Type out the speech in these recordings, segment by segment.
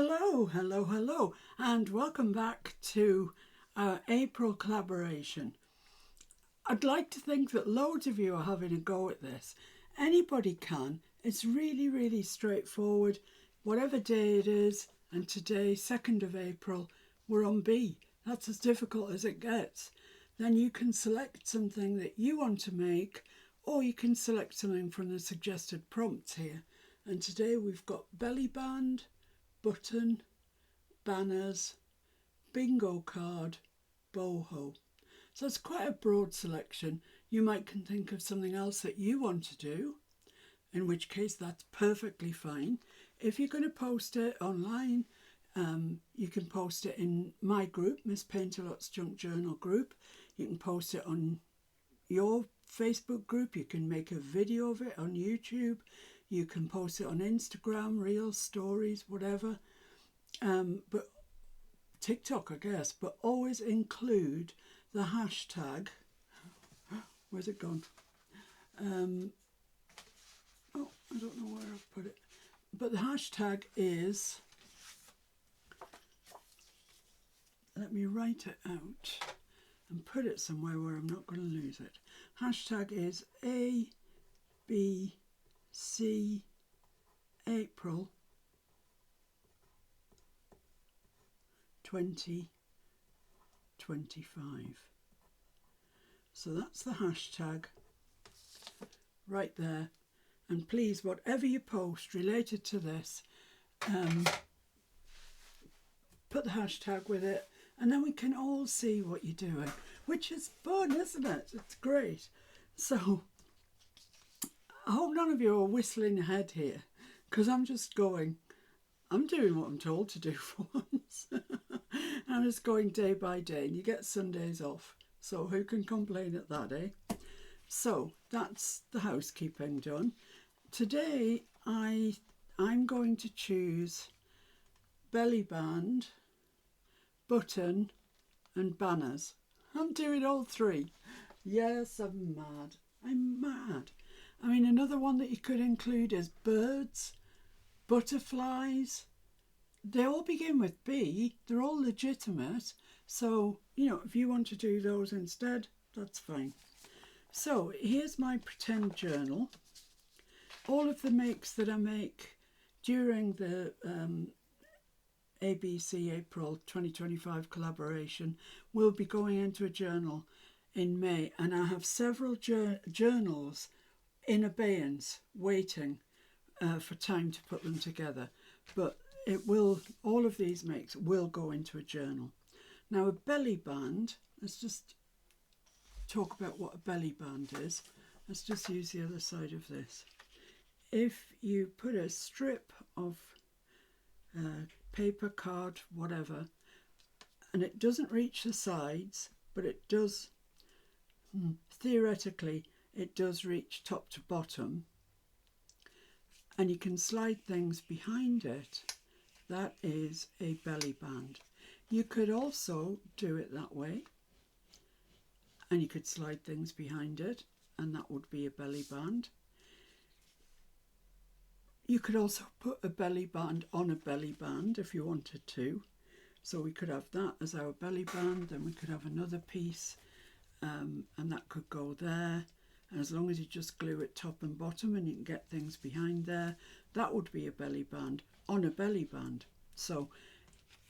Hello, hello, hello, and welcome back to our April collaboration. I'd like to think that loads of you are having a go at this. Anybody can. It's really, really straightforward. Whatever day it is, and today, 2nd of April, we're on B. That's as difficult as it gets. Then you can select something that you want to make, or you can select something from the suggested prompts here. And today we've got belly band, button, banners, bingo card, boho. So it's quite a broad selection. You might can think of something else that you want to do, in which case that's perfectly fine. If you're going to post it online, you can post it in my group, Miss Painterlot's Junk Journal group. You can post it on your Facebook group. You can make a video of it on YouTube. You can post it on Instagram, Reels, Stories, whatever. But TikTok, I guess. But always include the hashtag. Where's it gone? Oh, I don't know where I've put it. But the hashtag is, let me write it out and put it somewhere where I'm not going to lose it. Hashtag is ABC April 2025. So that's the hashtag right there. And please, whatever you post related to this, put the hashtag with it, and then we can all see what you're doing, which is fun, isn't it? It's great. So I hope none of you are whistling ahead here, because I'm doing what I'm told to do for once. I'm just going day by day, and you get Sundays off. So who can complain at that, eh? So that's the housekeeping done. Today I'm going to choose belly band, button and banners. I'm doing all three. Yes, I'm mad. I'm mad. I mean, another one that you could include is birds, butterflies. They all begin with B. They're all legitimate. So, if you want to do those instead, that's fine. So here's my pretend journal. All of the makes that I make during the ABC April 2025 collaboration will be going into a journal in May, and I have several journals in abeyance waiting for time to put them together, but all of these makes will go into a journal. Now, a belly band, let's just talk about what a belly band is. Let's just use the other side of this. If you put a strip of paper, card, whatever, and it doesn't reach the sides, but it does, theoretically, it does reach top to bottom, and you can slide things behind it, that is a belly band. You could also do it that way, and you could slide things behind it, and that would be a belly band. You could also put a belly band on a belly band if you wanted to. So we could have that as our belly band, then we could have another piece, and that could go there. And as long as you just glue it top and bottom and you can get things behind there, that would be a belly band on a belly band. So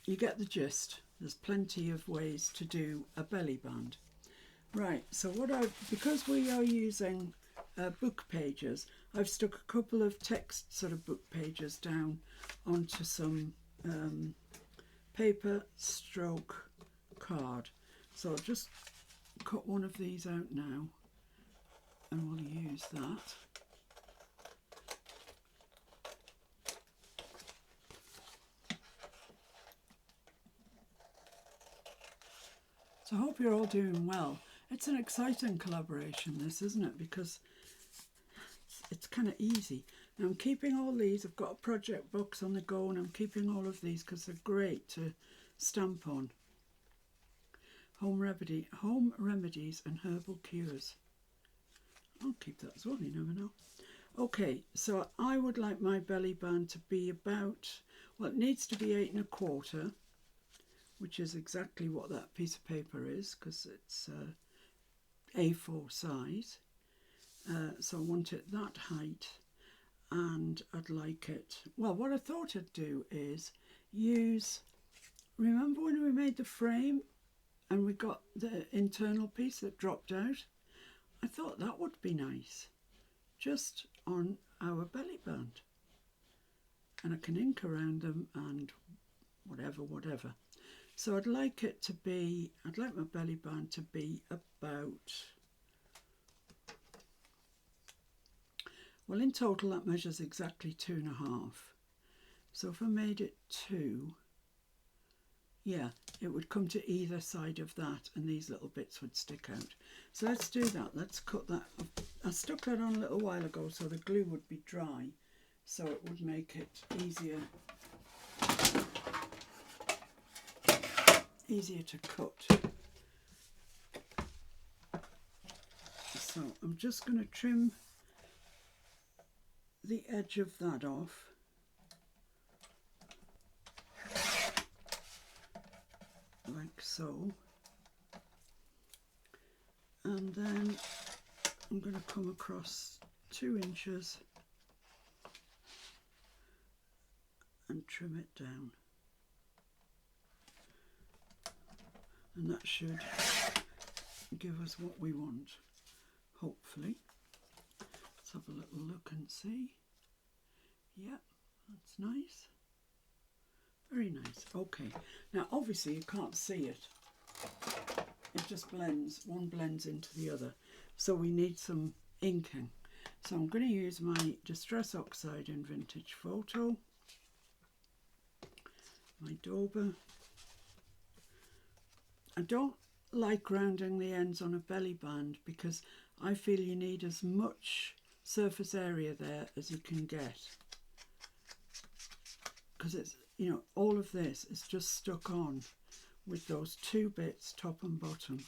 you get the gist. There's plenty of ways to do a belly band. Right, so because we are using book pages, I've stuck a couple of text sort of book pages down onto some paper stroke card. So I'll just cut one of these out now, and we'll use that. So I hope you're all doing well. It's an exciting collaboration, this, isn't it? Because it's kind of easy. Now I'm keeping all these. I've got a project box on the go, and I'm keeping all of these because they're great to stamp on. Home remedies and herbal cures. I'll keep that as well, you never know. Okay, so I would like my belly band to be about, well, it needs to be 8 1/4, which is exactly what that piece of paper is, because it's A4 size. So I want it that height, and I'd like it, well, what I thought I'd do is use, remember when we made the frame and we got the internal piece that dropped out? I thought that would be nice, just on our belly band. And I can ink around them and whatever. So I'd like it to be, I'd like my belly band to be about, well, in total that measures exactly 2 1/2. So if I made it 2, yeah, it would come to either side of that and these little bits would stick out. So let's do that. Let's cut that. I stuck that on a little while ago so the glue would be dry, so it would make it easier to cut. So I'm just going to trim the edge of that off. Like so. And then I'm going to come across 2 inches and trim it down. And that should give us what we want, hopefully. Let's have a little look and see. Yeah, that's nice. Very nice. Okay, now obviously you can't see it. It just blends, one blends into the other. So we need some inking. So I'm going to use my Distress Oxide in Vintage Photo, my Dauber. I don't like rounding the ends on a belly band because I feel you need as much surface area there as you can get. Because it's, you know, all of this is just stuck on with those 2 bits, top and bottom.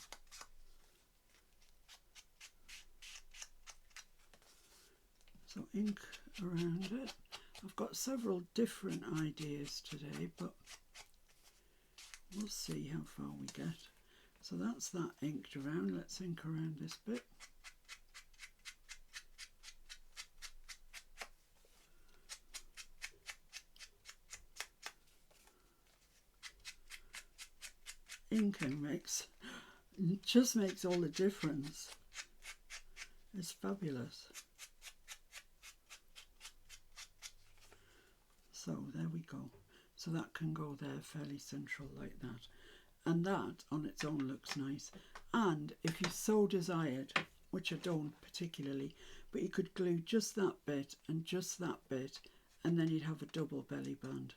So ink around it. I've got several different ideas today, but we'll see how far we get. So that's that inked around. Let's ink around this bit. Inking just makes all the difference. It's fabulous. So there we go. So that can go there fairly central like that. And that on its own looks nice. And if you so desired, which I don't particularly, but you could glue just that bit and just that bit, and then you'd have a double belly band.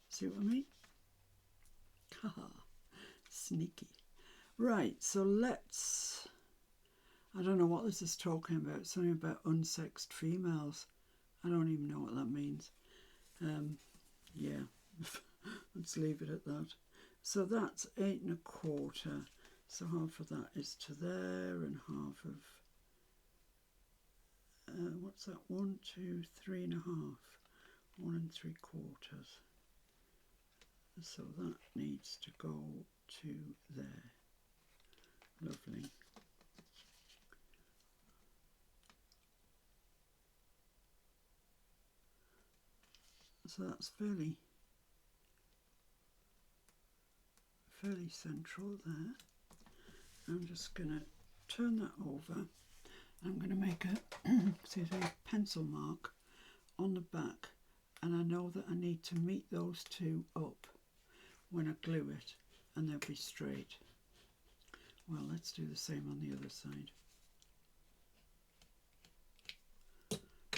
See what I mean? Haha, sneaky. Right, so let's, I don't know what this is talking about, something about unsexed females. I don't even know what that means. Yeah, let's leave it at that. So that's 8 1/4. So half of that is to there, and half of what's that? 1, 2, 3 1/2. 1 3/4. So that needs to go to there. Lovely. So that's fairly central there. I'm just going to turn that over. I'm going to make a pencil mark on the back, and I know that I need to meet those 2 up when I glue it, and they'll be straight. Well, let's do the same on the other side.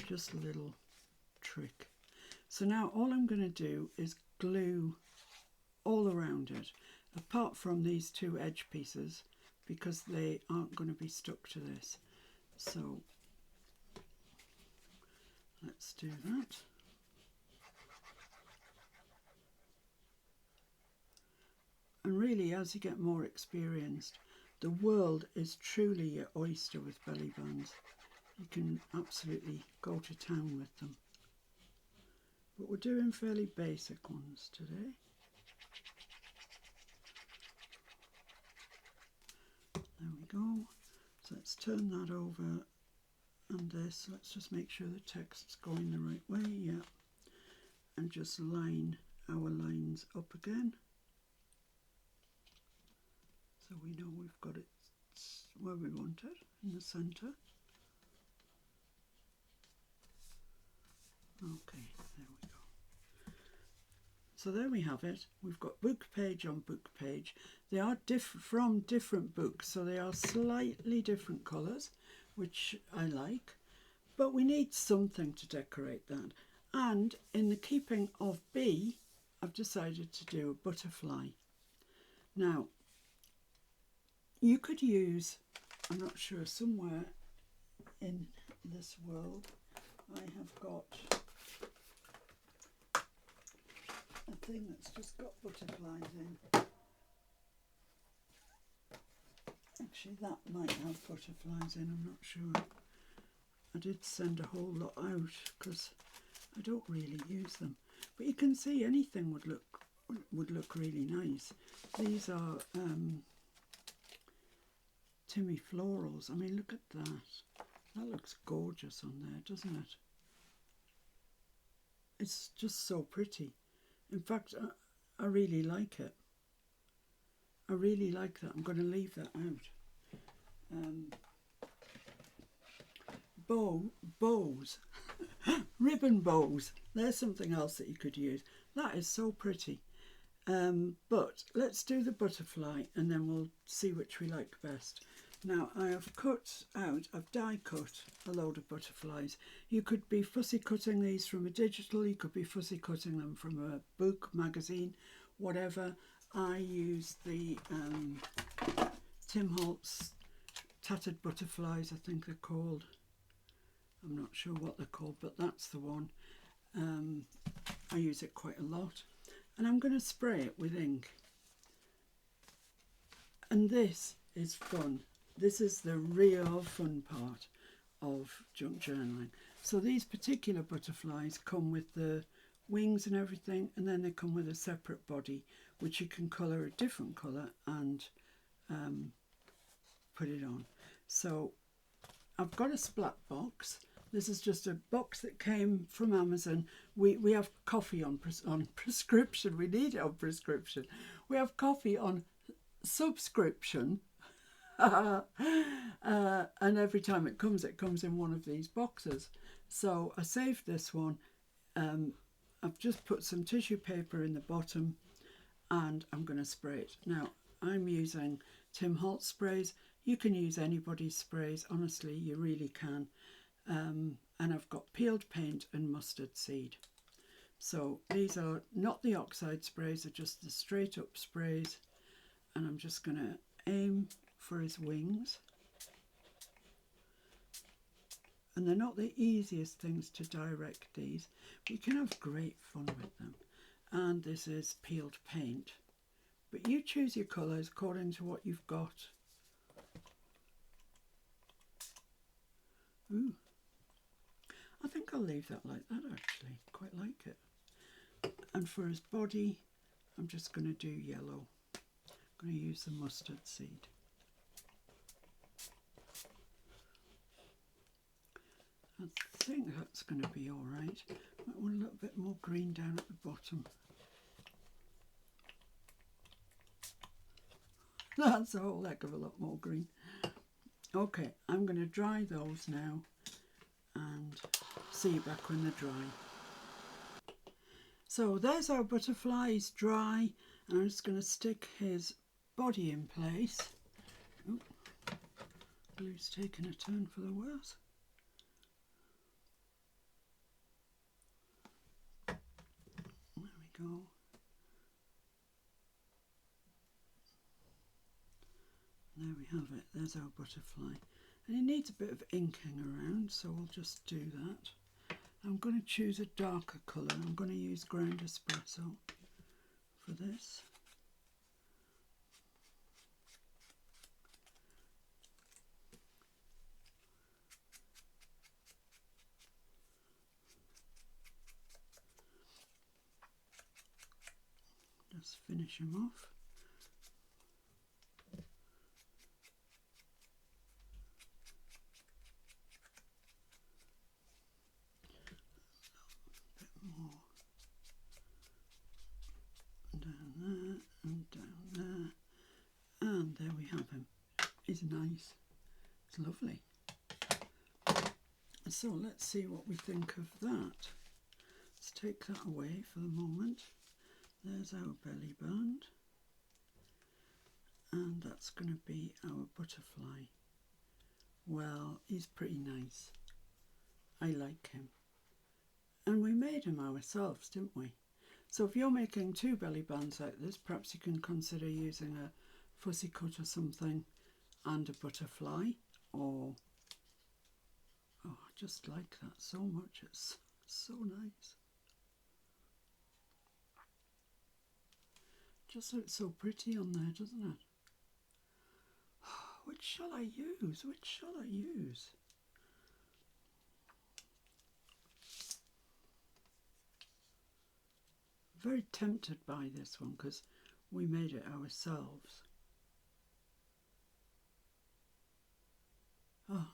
Just a little trick. So now all I'm going to do is glue all around it, apart from these 2 edge pieces, because they aren't going to be stuck to this. So let's do that. And really, as you get more experienced, the world is truly your oyster with belly bands. You can absolutely go to town with them. but we're doing fairly basic ones today. There we go. So let's turn that over, and this, let's just make sure the text's going the right way, yeah. And just line our lines up again. So we know we've got it where we want it, in the centre. Okay, there we go. So there we have it. We've got book page on book page. They are from different books, so they are slightly different colours, which I like. But we need something to decorate that. And in the keeping of B, I've decided to do a butterfly. Now, you could use, I'm not sure, somewhere in this world, I have got a thing that's just got butterflies in. Actually, that might have butterflies in, I'm not sure. I did send a whole lot out because I don't really use them. But you can see anything would look really nice. These are Timmy Florals. I mean, look at that. That looks gorgeous on there, doesn't it? It's just so pretty. In fact, I really like it. I really like that. I'm going to leave that out. Bows. Ribbon bows. There's something else that you could use. That is so pretty. But let's do the butterfly and then we'll see which we like best. Now I have I've die cut a load of butterflies. You could be fussy cutting these from a digital, you could be fussy cutting them from a book, magazine, whatever. I use the Tim Holtz Tattered Butterflies, I think they're called. I'm not sure what they're called, but that's the one. I use it quite a lot. And I'm going to spray it with ink. And this is fun. This is the real fun part of junk journaling. So these particular butterflies come with the wings and everything, and then they come with a separate body, which you can colour a different colour and put it on. So I've got a splat box. This is just a box that came from Amazon. We have coffee on prescription. We need it on prescription. We have coffee on subscription. And every time it comes in one of these boxes. So I saved this one. I've just put some tissue paper in the bottom and I'm going to spray it. Now, I'm using Tim Holtz sprays. You can use anybody's sprays. Honestly, you really can. And I've got peeled paint and mustard seed. So these are not the oxide sprays, they're just the straight up sprays. And I'm just going to aim for his wings. And they're not the easiest things to direct, these, but you can have great fun with them. And this is peeled paint. But you choose your colours according to what you've got. Ooh. I think I'll leave that like that actually, quite like it. And for his body, I'm just going to do yellow. I'm going to use the mustard seed. I think that's going to be alright. Might want a little bit more green down at the bottom. That's a whole heck of a lot more green. Okay, I'm going to dry those now and see you back when they're dry. So there's our butterflies dry, and I'm just going to stick his body in place. Oh, glue's taking a turn for the worse. There we go. There we have it, there's our butterfly. And it needs a bit of inking around, so we'll just do that. I'm going to choose a darker colour. I'm going to use ground espresso for this. just finish him off. A bit more. Down there and down there. And there we have him. He's nice. It's lovely. So let's see what we think of that. Let's take that away for the moment. There's our belly band. And that's going to be our butterfly. Well, he's pretty nice. I like him. And we made him ourselves, didn't we? So if you're making 2 belly bands like this, perhaps you can consider using a fussy cut or something and a butterfly, or oh, I just like that so much. It's so nice. Just looks so pretty on there, doesn't it? Which shall I use? Which shall I use? Very tempted by this one because we made it ourselves. Oh,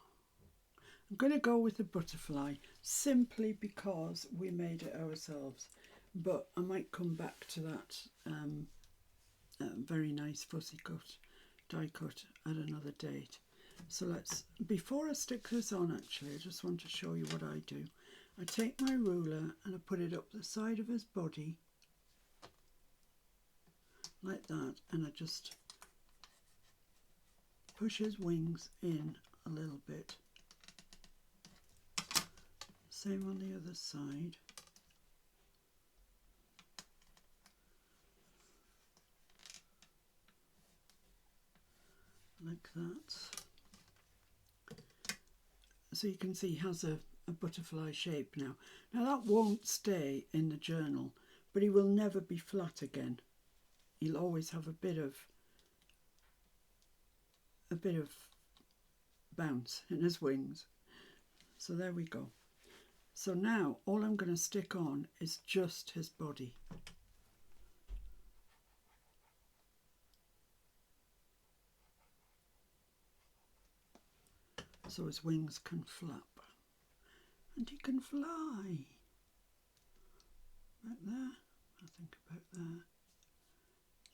I'm going to go with the butterfly simply because we made it ourselves, but I might come back to that very nice fussy cut, die cut at another date. So let's, before I stick this on actually, I just want to show you what I do. I take my ruler and I put it up the side of his body like that, and I just push his wings in a little bit. Same on the other side. Like that. So you can see he has a butterfly shape now. Now that won't stay in the journal, but he will never be flat again. He'll always have a bit of bounce in his wings. So there we go. So now all I'm going to stick on is just his body. So his wings can flap. And he can fly. About there, I think about there.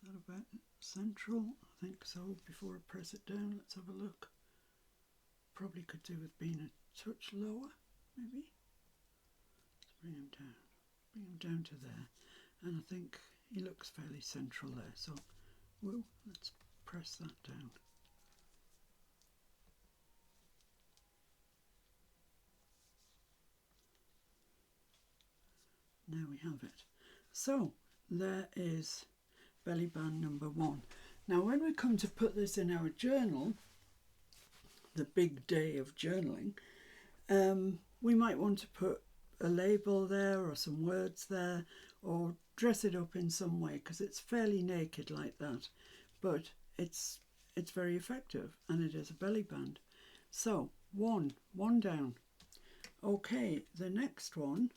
Is that about central? I think so. Before I press it down, let's have a look. Probably could do with being a touch lower, maybe. Let's bring him down. Bring him down to there. And I think he looks fairly central there. So, well, let's press that down. There we have it. So there is belly band number 1. Now when we come to put this in our journal, the big day of journaling, we might want to put a label there or some words there, or dress it up in some way, because it's fairly naked like that, but it's very effective, and it is a belly band. So one down. Okay, the next one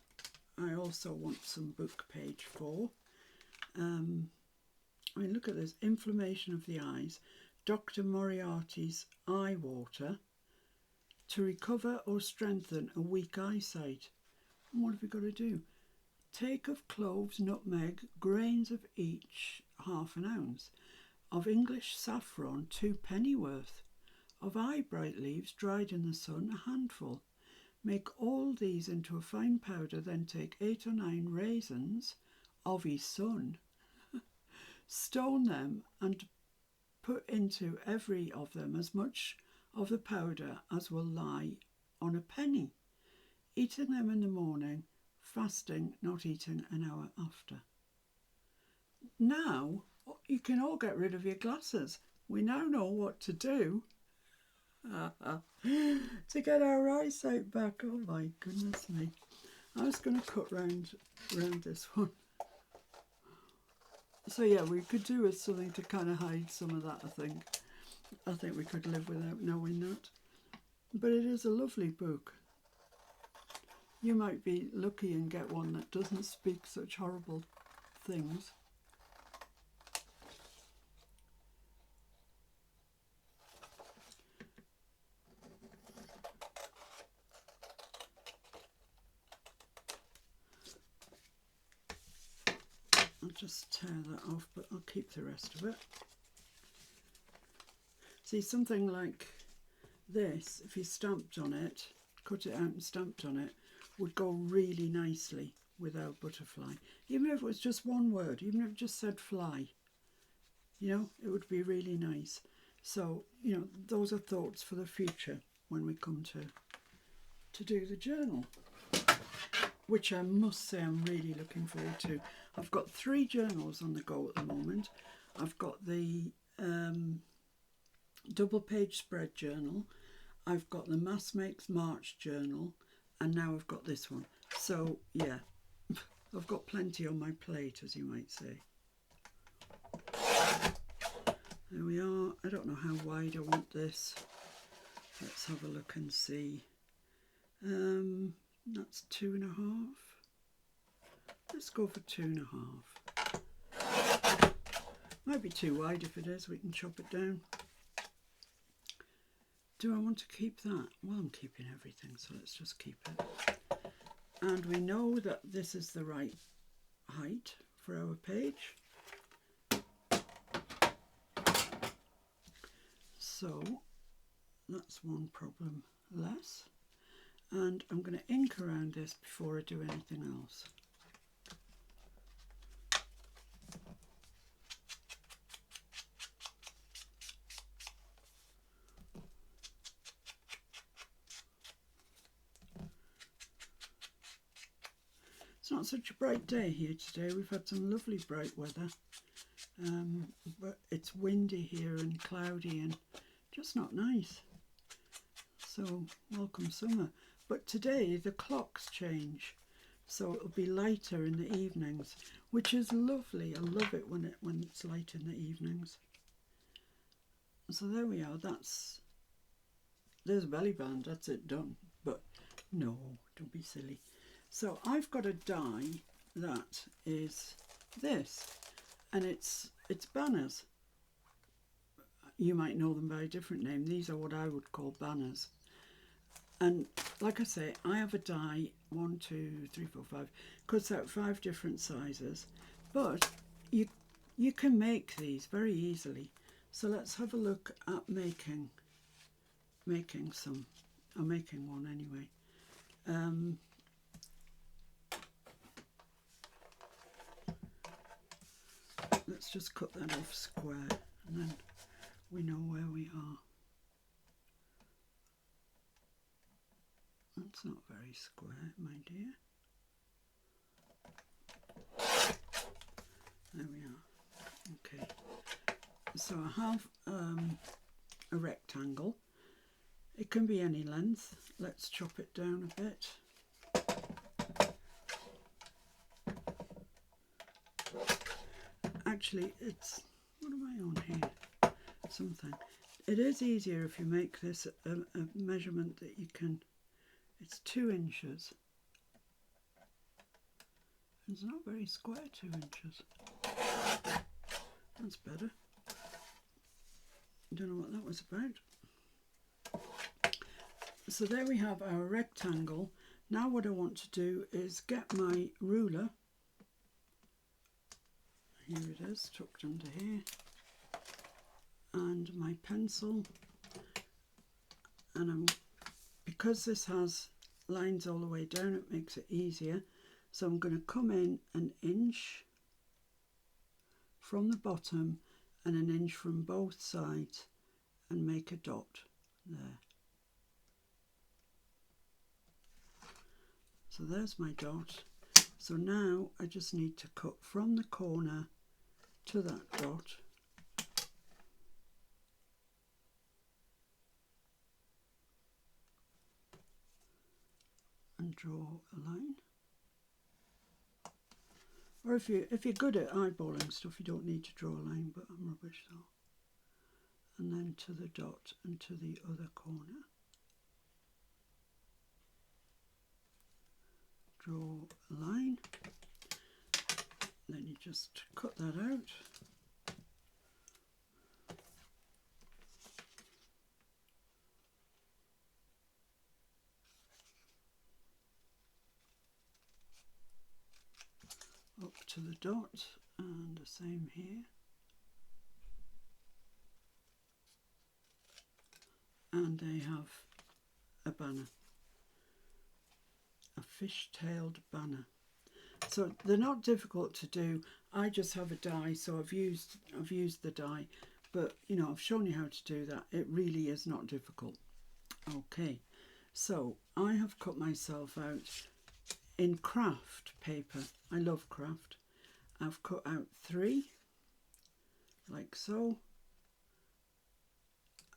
I also want some book page 4. I mean, look at this. Inflammation of the eyes. Dr. Moriarty's eye water to recover or strengthen a weak eyesight. And what have we got to do? Take of cloves, nutmeg, grains of each 1/2 ounce. Of English saffron 2 pennyworth. Of eyebright leaves dried in the sun 1 handful. Make all these into a fine powder, then take 8 or 9 raisins of his son, stone them and put into every of them as much of the powder as will lie on a penny, eating them in the morning, fasting, not eating an hour after. Now you can all get rid of your glasses. We now know what to do to get our eyesight back. Oh my goodness me. I was going to cut round this one. So yeah, we could do with something to kind of hide some of that, I think. I think we could live without knowing that. But it is a lovely book. You might be lucky and get one that doesn't speak such horrible things. just tear that off, but I'll keep the rest of it. See, something like this, if you stamped on it, cut it out and stamped on it, would go really nicely with our butterfly. Even if it was just one word, even if it just said fly, you know, it would be really nice. So, you know, those are thoughts for the future when we come to do the journal, which I must say I'm really looking forward to. I've got 3 journals on the go at the moment. I've got the double page spread journal, I've got the Mass Makes March journal, and now I've got this one. So yeah, I've got plenty on my plate, as you might say. There we are. I don't know how wide I want this. Let's have a look and see. That's 2.5. Let's go for 2.5. Might be too wide. If it is, we can chop it down. Do I want to keep that? Well, I'm keeping everything, so let's just keep it. And we know that this is the right height for our page. So that's one problem less. And I'm going to ink around this before I do anything else. It's not such a bright day here today. We've had some lovely bright weather, but it's windy here and cloudy and just not nice. So welcome summer. But today the clocks change, so it'll be lighter in the evenings, which is lovely. I love it when it's light in the evenings. So there we are. There's a belly band. That's it, done. But no, don't be silly. So I've got a die that is this, and it's banners. You might know them by a different name. These are what I would call banners. And like I say, I have a die, 1, 2, 3, 4, 5, cuts out 5 different sizes, but you can make these very easily. So let's have a look at making some. I'm making one anyway. Let's just cut that off square, and then we know where we are. That's not very square, my dear. There we are. Okay. So I have a rectangle. It can be any length. Let's chop it down a bit. Actually, what am I on here? Something. It is easier if you make this a measurement that you can. It's 2 inches. It's not very square, 2 inches. That's better. I don't know what that was about. So there we have our rectangle. Now what I want to do is get my ruler. Here it is, tucked under here. And my pencil. And because this has lines all the way down, it makes it easier. So I'm going to come in 1 inch from the bottom and 1 inch from both sides and make a dot there. So there's my dot. So now I just need to cut from the corner to that dot. And draw a line. Or if you're good at eyeballing stuff, you don't need to draw a line, but I'm rubbish, so. And then to the dot and to the other corner. Draw a line. Then you just cut that out. Up to the dot And the same here. And they have a banner, a fish-tailed banner. So they're not difficult to do. I just have a die, so I've used the die, but you know, I've shown you how to do that. It really is not difficult. Okay, so I have cut myself out in craft paper. I love craft. I've cut out 3 like so,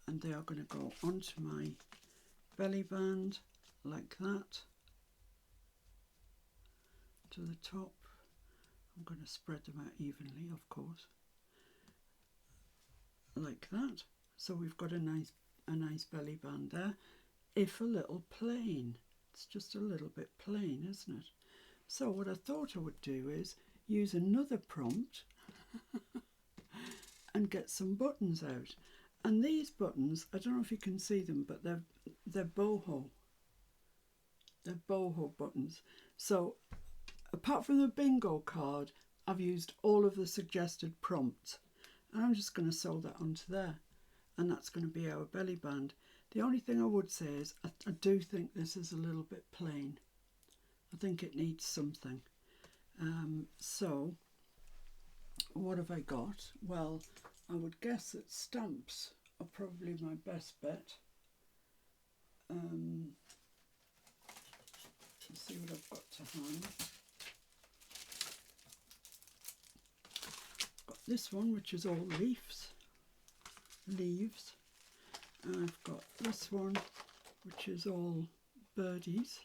and they are going to go onto my belly band like that to the top. I'm going to spread them out evenly, of course, like that. So we've got a nice belly band there, if a little plain. It's just a little bit plain, isn't it? So what I thought I would do is use another prompt and get some buttons out. And these buttons, I don't know if you can see them, but they're boho. They're boho buttons. So apart from the bingo card, I've used all of the suggested prompts. And I'm just going to sew that onto there. And that's going to be our belly band. The only thing I would say is I do think this is a little bit plain. I think it needs something. So what have I got? Well, I would guess that stamps are probably my best bet. Let's see what I've got to hand. Got this one, which is all leaves. And I've got this one, which is all birdies.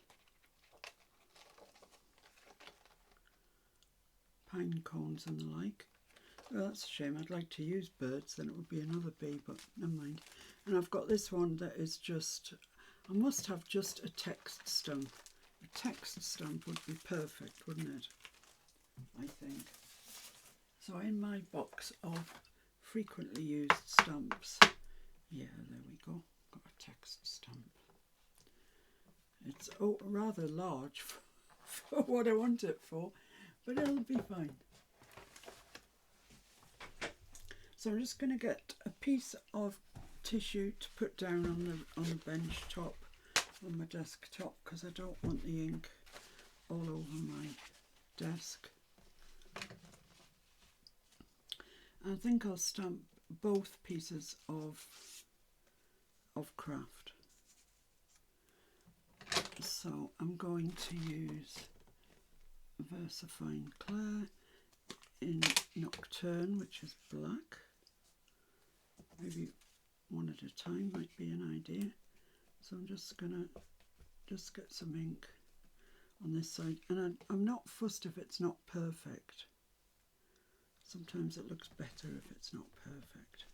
Pine cones and the like. Well, that's a shame. I'd like to use birds, then it would be another bee, but never mind. And I've got this one that is just, I must have just a text stamp. A text stamp would be perfect, wouldn't it? I think. So in my box of frequently used stamps, yeah, there we go. Got a text stamp. It's rather large for what I want it for, but it'll be fine. So I'm just going to get a piece of tissue to put down on the bench top, on my desktop, because I don't want the ink all over my desk. I think I'll stamp both pieces of craft. So I'm going to use VersaFine Clair in Nocturne, which is black. Maybe one at a time might be an idea. So I'm just gonna get some ink on this side, and I'm not fussed if it's not perfect. Sometimes it looks better if it's not perfect.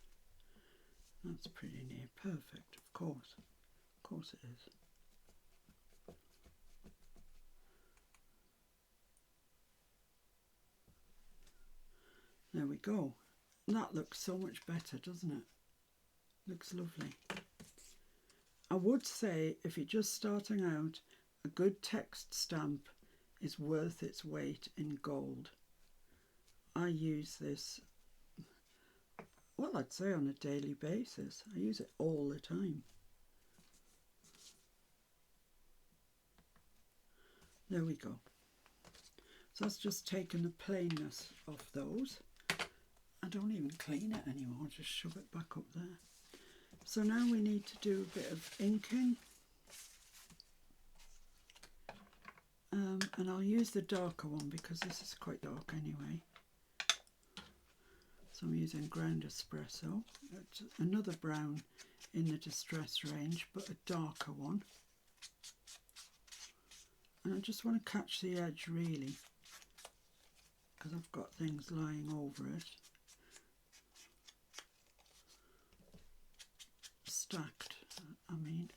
That's pretty near perfect, of course. Of course it is. There we go. That looks so much better, doesn't it? Looks lovely. I would say if you're just starting out, a good text stamp is worth its weight in gold. I use this, well, I'd say on a daily basis. I use it all the time. There we go. So that's just taken the plainness of those. I don't even clean it anymore, just shove it back up there. So now we need to do a bit of inking. And I'll use the darker one because this is quite dark anyway. So I'm using Ground Espresso. It's another brown in the Distress range, but a darker one. And I just want to catch the edge really, because I've got things lying over it. Stacked, I mean.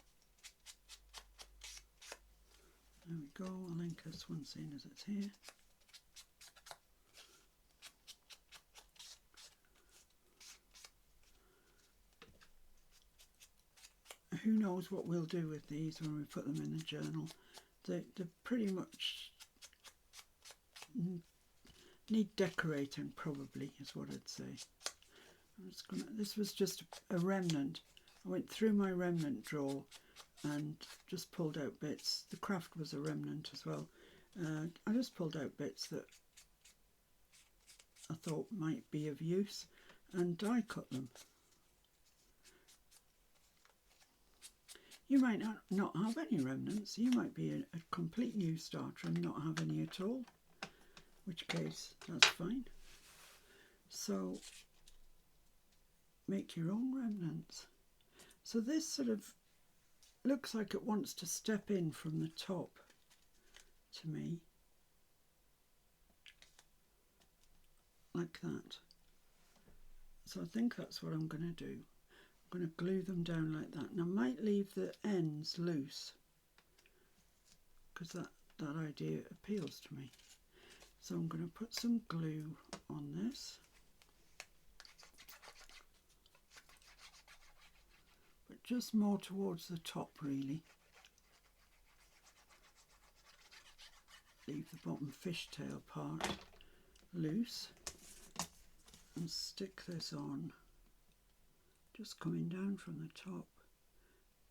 There we go, I'll link this one seeing as it's here. Who knows what we'll do with these when we put them in the journal. They're pretty much, need decorating probably is what I'd say. This was just a remnant. I went through my remnant drawer and just pulled out bits. The craft was a remnant as well. I just pulled out bits that I thought might be of use and die cut them. You might not have any remnants. You might be a complete new starter and not have any at all, in which case that's fine. So make your own remnants. So this sort of looks like it wants to step in from the top to me, like that. So I think that's what I'm going to do. I'm going to glue them down like that, and I might leave the ends loose because that idea appeals to me. So I'm going to put some glue on this, but just more towards the top really. Leave the bottom fishtail part loose and stick this on, just coming down from the top.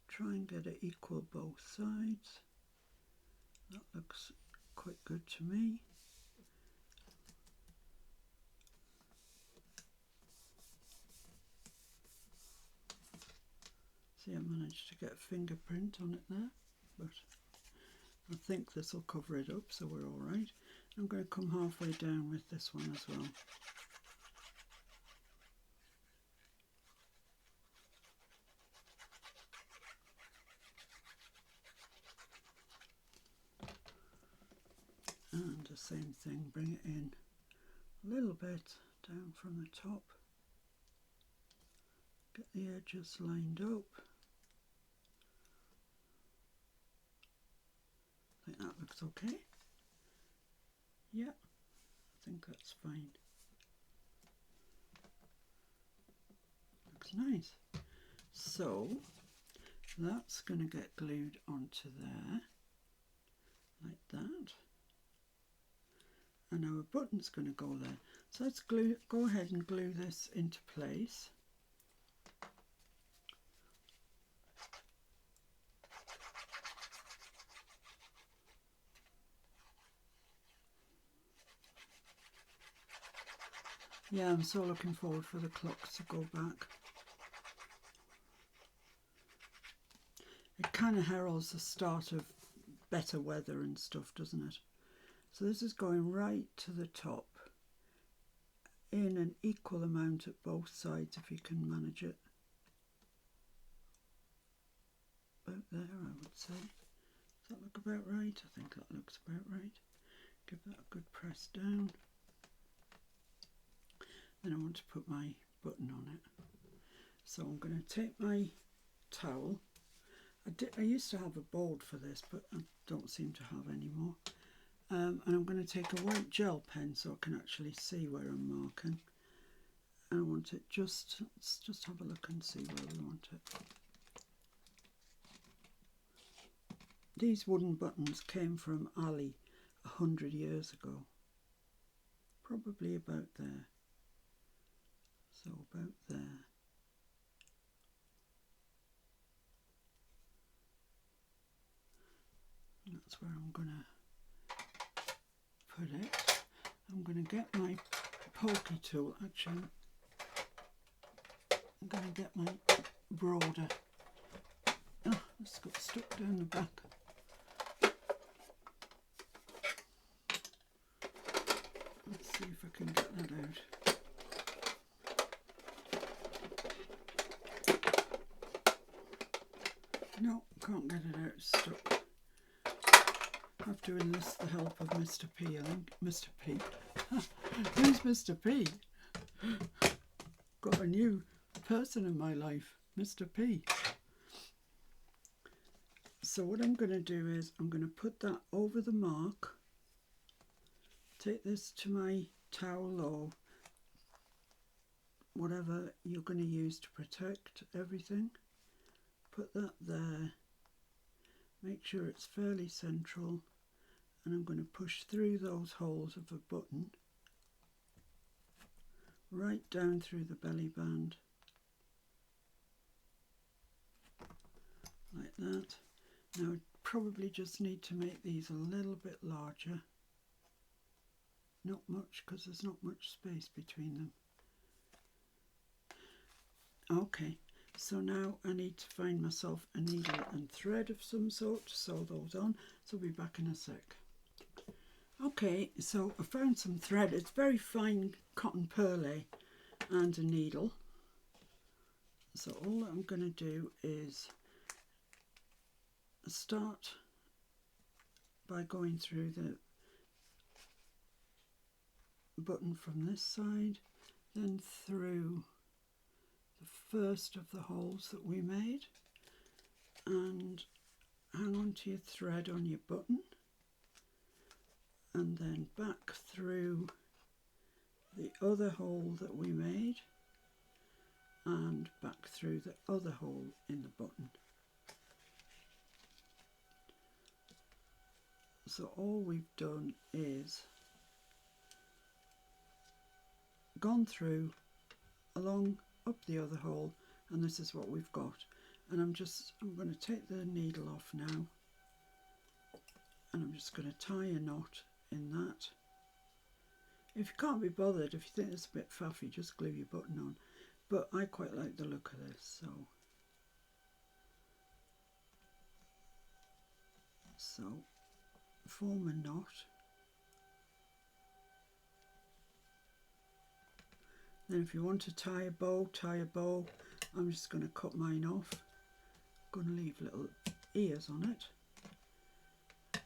Try and get it equal both sides. That looks quite good to me. See, I managed to get a fingerprint on it there, but I think this will cover it up, so we're all right. I'm going to come halfway down with this one as well. And the same thing, bring it in a little bit down from the top. Get the edges lined up. I think that looks okay. Yeah, I think that's fine. Looks nice. So that's going to get glued onto there, like that. And our button's going to go there. So let's go ahead and glue this into place. Yeah, I'm so looking forward for the clocks to go back. It kind of heralds the start of better weather and stuff, doesn't it? So this is going right to the top in an equal amount at both sides if you can manage it. About there, I would say. Does that look about right? I think that looks about right. Give that a good press down. Then I want to put my button on it. So I'm going to take my towel. I used to have a board for this, but I don't seem to have any more. And I'm going to take a white gel pen so I can actually see where I'm marking. And I want it let's just have a look and see where we want it. These wooden buttons came from Ali 100 years ago. Probably about there. So about there. And that's where I'm going to put it. I'm going to get my pokey tool. Actually, I'm going to get my broader. Oh, it's got stuck down the back. Let's see if I can get that out. No, can't get it out, it's stuck. I have to enlist the help of Mr. P, I think. Mr. P. Who's Mr. P? Got a new person in my life, Mr. P. So what I'm going to do is I'm going to put that over the mark. Take this to my towel or whatever you're going to use to protect everything. Put that there, make sure it's fairly central, and I'm going to push through those holes of a button right down through the belly band, like that. Now probably just need to make these a little bit larger. Not much, because there's not much space between them. Okay, so now I need to find myself a needle and thread of some sort to sew those on, so I'll be back in a sec. Okay, so I found some thread. It's very fine cotton perle and a needle. So all I'm going to do is start by going through the button from this side, then through the first of the holes that we made, and hang on to your thread on your button, and then back through the other hole that we made, and back through the other hole in the button. So all we've done is gone through along up the other hole, and this is what we've got. And I'm going to take the needle off now, and I'm just going to tie a knot in that. If you can't be bothered, if you think it's a bit faffy, just glue your button on, but I quite like the look of this. So form a knot, then if you want to tie a bow, tie a bow. I'm just going to cut mine off. I'm going to leave little ears on it,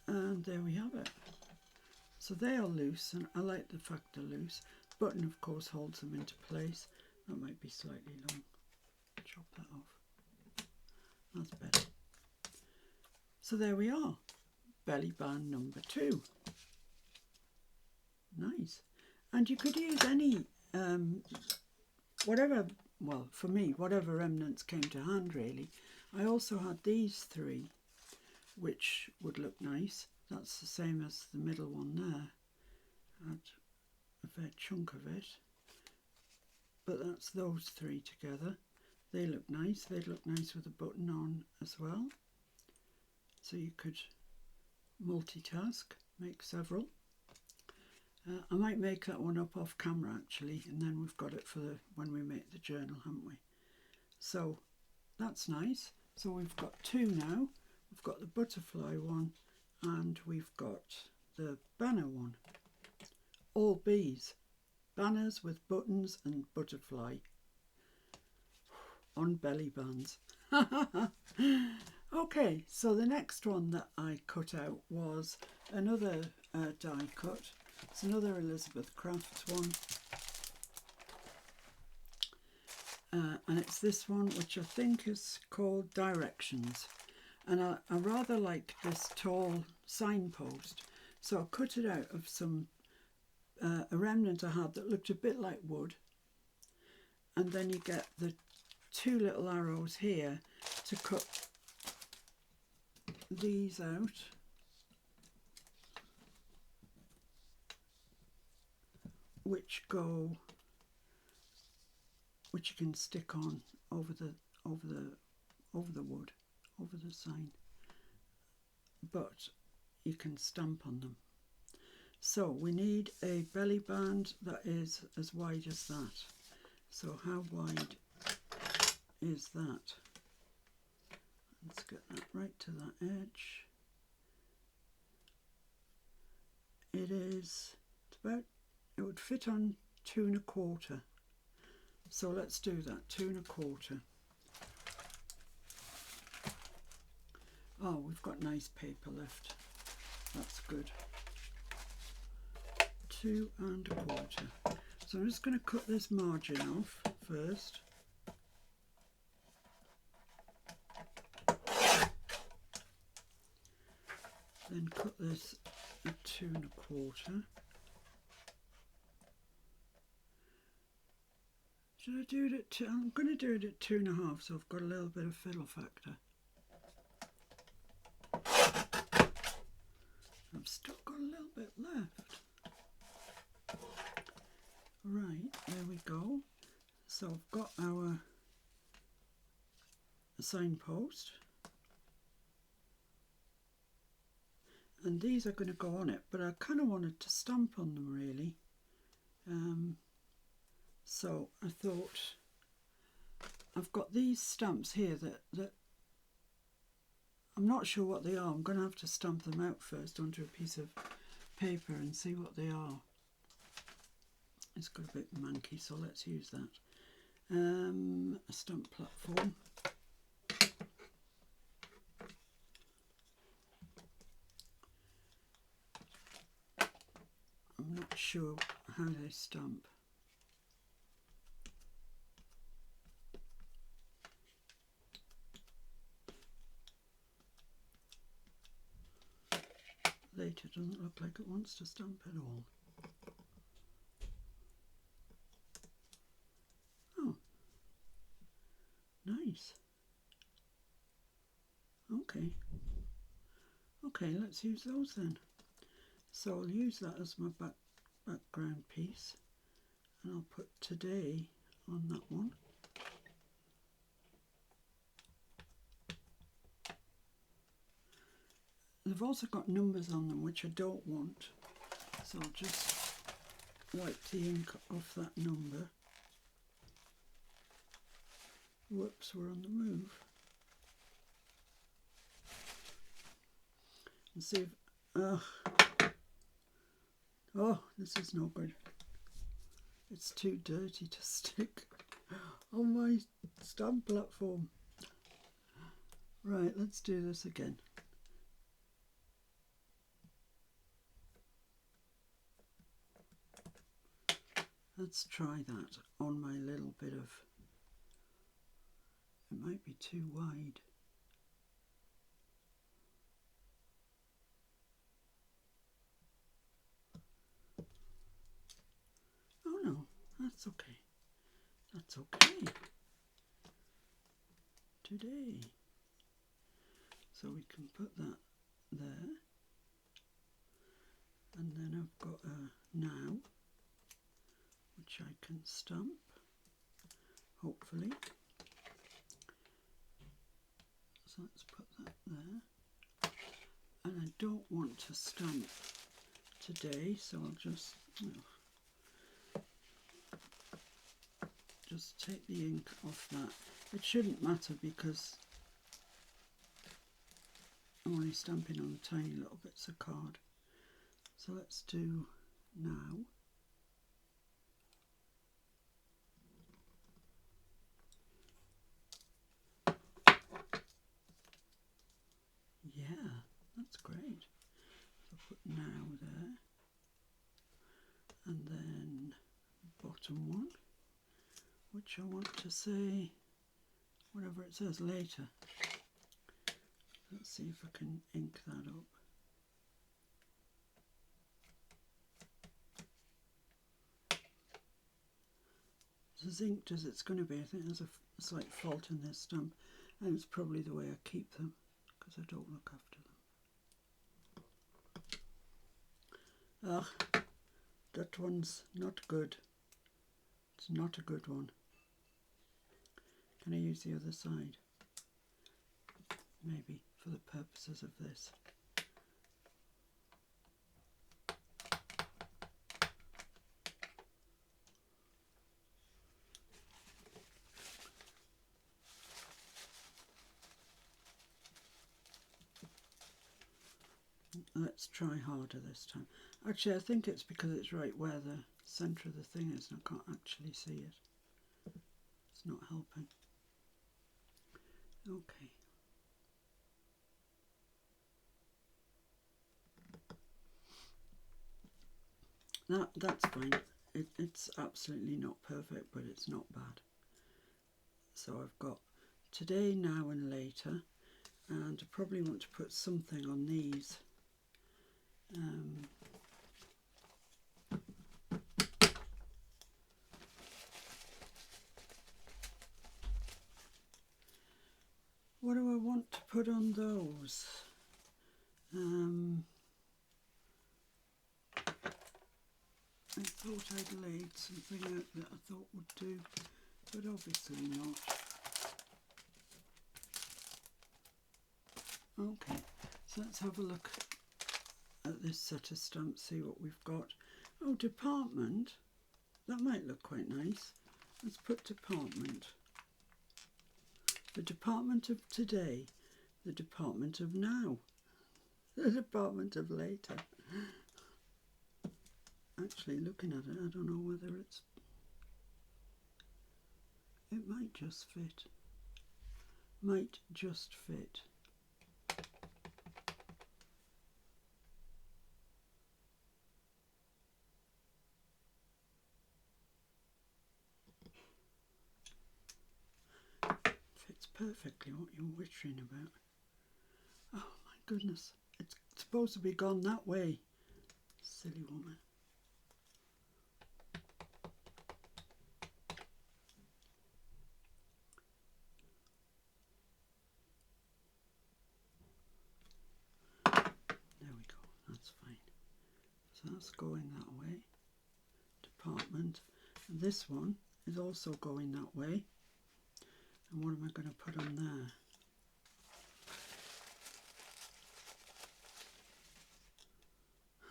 and there we have it. So they are loose, and I like the fact they're loose. Button of course holds them into place. That might be slightly long. Chop that off. That's better. So there we are. Belly band number 2. Nice. And you could use any whatever, well for me, whatever remnants came to hand really. I also had these 3 which would look nice. That's the same as the middle one there. Had a fair chunk of it. But that's those 3 together. They look nice. They'd look nice with a button on as well. So you could multitask, make several. I might make that one up off camera actually, and then we've got it for when we make the journal, haven't we? So that's nice. So we've got 2 now. We've got the butterfly one, and we've got the banner one. All bees. Banners with buttons and butterfly on belly bands. Okay, so the next one that I cut out was another die cut. It's another Elizabeth Crafts one. And it's this one, which I think is called Directions. And I rather like this tall signpost. So I cut it out of some a remnant I had that looked a bit like wood. And then you get the 2 little arrows here to cut these out. Which you can stick on over the wood, over the sign, but you can stamp on them. So we need a belly band that is as wide as that. So how wide is that? Let's get that right to that edge. It's about, it would fit on 2 1/4. So let's do that, 2 1/4. Oh, we've got nice paper left. That's good. 2 1/4. So I'm just going to cut this margin off first. Then cut this at 2 1/4. Should I do it at 2? I'm going to do it at 2 1/2, so I've got a little bit of fiddle factor. I've still got a little bit left. Right, there we go. So I've got our signpost, and these are going to go on it, but I kind of wanted to stamp on them really. So I thought, I've got these stamps here that I'm not sure what they are. I'm going to have to stamp them out first onto a piece of paper and see what they are. It's got a bit manky, so let's use that. A stamp platform. I'm not sure how they stamp. Later doesn't look like it wants to stamp at all. Oh, nice. Okay. Okay, let's use those then. So I'll use that as my background piece, and I'll put today on that one. They've also got numbers on them which I don't want, so I'll just wipe the ink off that number. Whoops, we're on the move. And see if, oh, this is no good. It's too dirty to stick on my stamp platform. Right, let's do this again. Let's try that on my little bit of, it might be too wide. Oh no, that's okay. That's okay. Today. So we can put that there. And then I've got a now, which I can stamp, hopefully. So let's put that there. And I don't want to stamp today, so I'll just take the ink off that. It shouldn't matter because I'm only stamping on tiny little bits of card. So let's do now. Yeah, that's great. So put now there. And then bottom one, which I want to say whatever it says later. Let's see if I can ink that up. It's as inked as it's going to be. I think there's a slight fault in this stamp, and it's probably the way I keep them because I don't look after them. Ugh, that one's not good. It's not a good one. Can I use the other side? Maybe for the purposes of this. Let's try harder this time. Actually, I think it's because it's right where the centre of the thing is and I can't actually see it. It's not helping. Okay. That's fine. It's absolutely not perfect, but it's not bad. So I've got today, now and later, and I probably want to put something on these. What do I want to put on those? thought I'd laid something out that I thought would do, but obviously not. Okay, so let's have a look at this set of stamps, see what we've got. Oh, department. That might look quite nice. Let's put department. The department of today, the department of now, the department of later. Actually, looking at it, I don't know whether it might just fit. Might just fit. Fits perfectly what you're whittering about. Oh my goodness, it's supposed to be gone that way. Silly woman. There we go, that's fine. So that's going that way. Department. And this one is also going that way. And what am I going to put on there?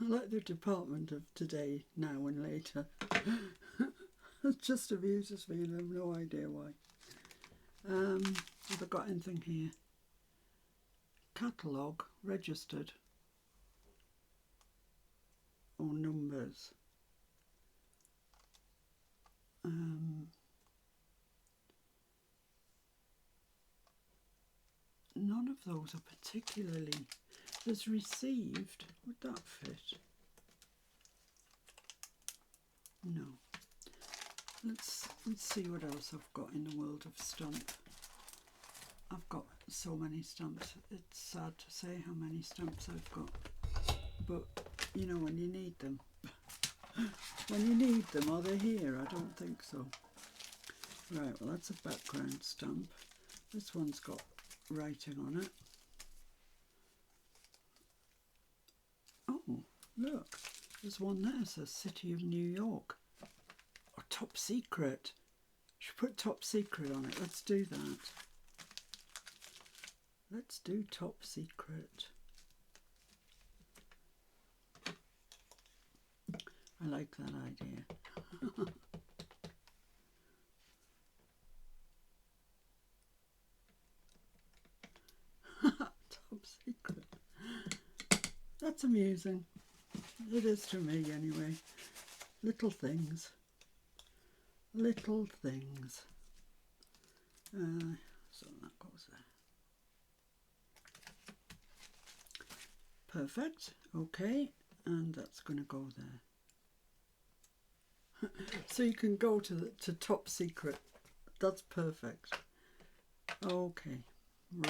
I like the department of today, now and later. It just amuses me and I have no idea why. Have I got anything here? Catalogue, registered. Or numbers. None of those are particularly. There's received. Would that fit? No. Let's see what else I've got in the world of stamp. I've got so many stamps. It's sad to say how many stamps I've got. But you know, when you need them. When you need them, are they here? I don't think so. Right, well that's a background stamp. This one's got writing on it. Oh, look, there's one there that says City of New York. Or Top Secret. Should put Top Secret on it. Let's do that. Let's do Top Secret. I like that idea. Top Secret. That's amusing. It is to me anyway. Little things. Little things. So that goes there. Perfect. Okay. And that's going to go there. So you can go to Top Secret. That's perfect. Okay.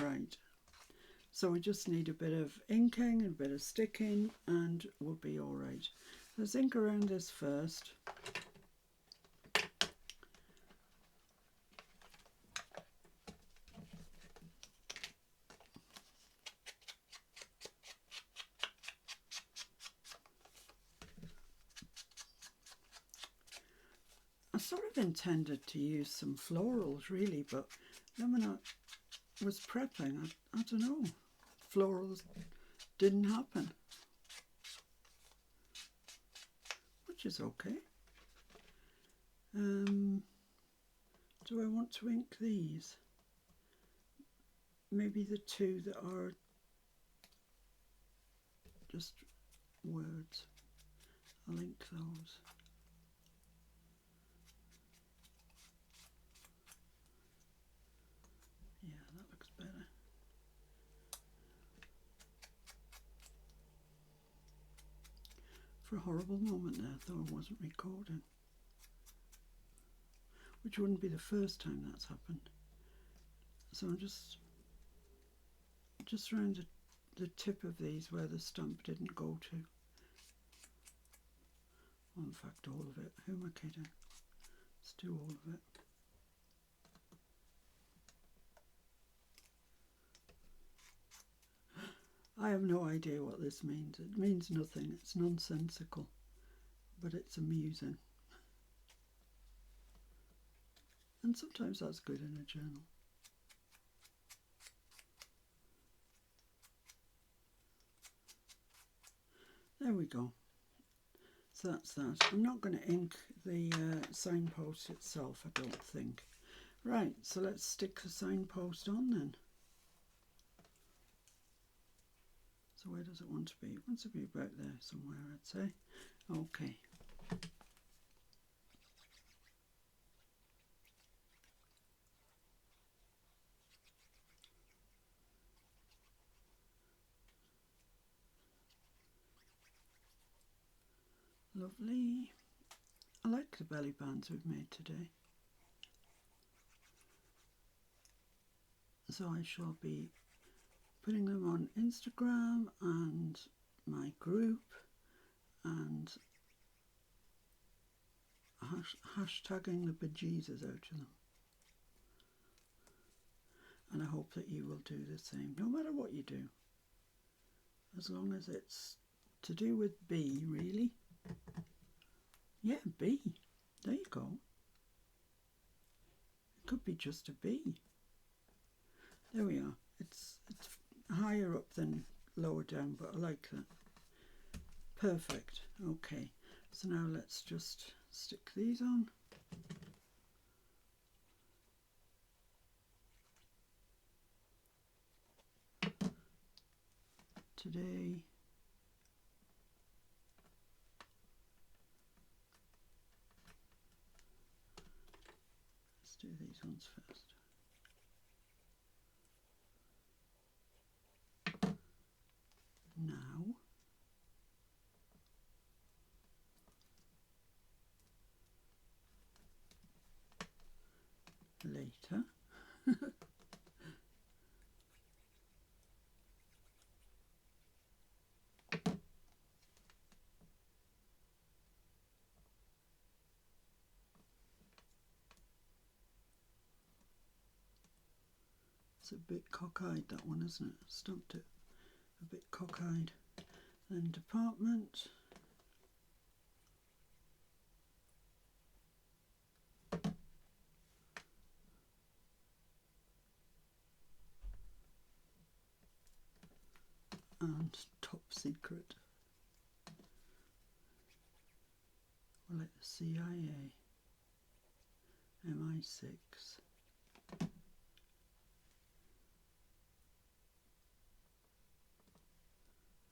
Right. So we just need a bit of inking and a bit of sticking and we'll be all right. Let's ink around this first. I sort of intended to use some florals really, but then when I was prepping, I don't know, florals didn't happen, which is okay. Do I want to ink these? Maybe the two that are just words. I'll ink those. Yeah, that looks better. For a horrible moment there, I thought I wasn't recording. Which wouldn't be the first time that's happened. So I'm just around the tip of these where the stump didn't go to. Well, in fact, all of it. Who am I kidding? Let's do all of it. I have no idea what this means. It means nothing. It's nonsensical. but it's amusing. And sometimes that's good in a journal. There we go. So that's that. I'm not going to ink the signpost itself, I don't think. Right, so let's stick the signpost on then. So where does it want to be? It wants to be about there somewhere, I'd say. Okay. Lovely. I like the belly bands we've made today. So I shall be putting them on Instagram and my group and hashtagging the bejesus out of them. And I hope that you will do the same, no matter what you do. As long as it's to do with B, really. Yeah, B. There you go. It could be just a B. There we are. It's higher up than lower down, but I like that. Perfect. Okay, so now let's just stick these on. Today let's do these ones first. Now later. It's a bit cockeyed, that one, isn't it? Stumped it. A bit cockeyed. Then department. And top secret. We're like the CIA. MI6.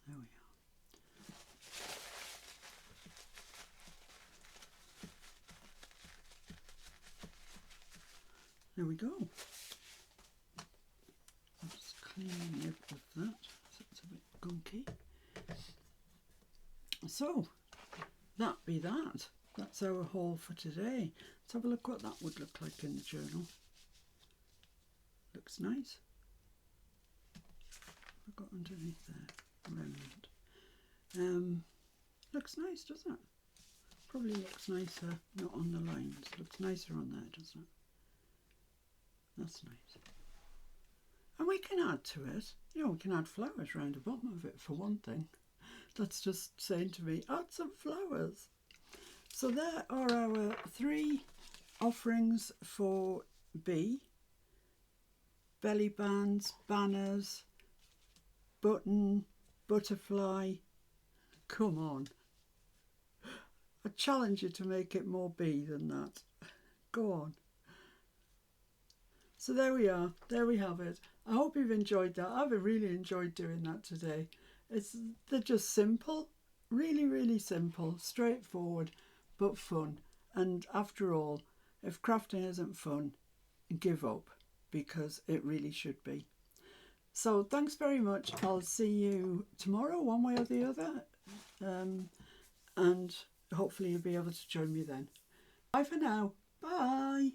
There we are. There we go. I'm just cleaning the lip of that, so it's a bit gunky. So, that be that. That's our haul for today. Let's have a look what that would look like in the journal. Looks nice. I've got underneath there, around. Looks nice, doesn't it? Probably looks nicer not on the lines. Looks nicer on there, doesn't it? That's nice. And we can add to it, you know, we can add flowers around the bottom of it for one thing. That's just saying to me, add some flowers. So there are our 3 offerings for B. Belly bands, banners, button, butterfly. Come on. I challenge you to make it more B than that. Go on. So there we are. There we have it. I hope you've enjoyed that. I've really enjoyed doing that today. They're just simple. Really, really simple. Straightforward, but fun. And after all, if crafting isn't fun, give up, because it really should be. So thanks very much. I'll see you tomorrow, one way or the other. And hopefully you'll be able to join me then. Bye for now. Bye.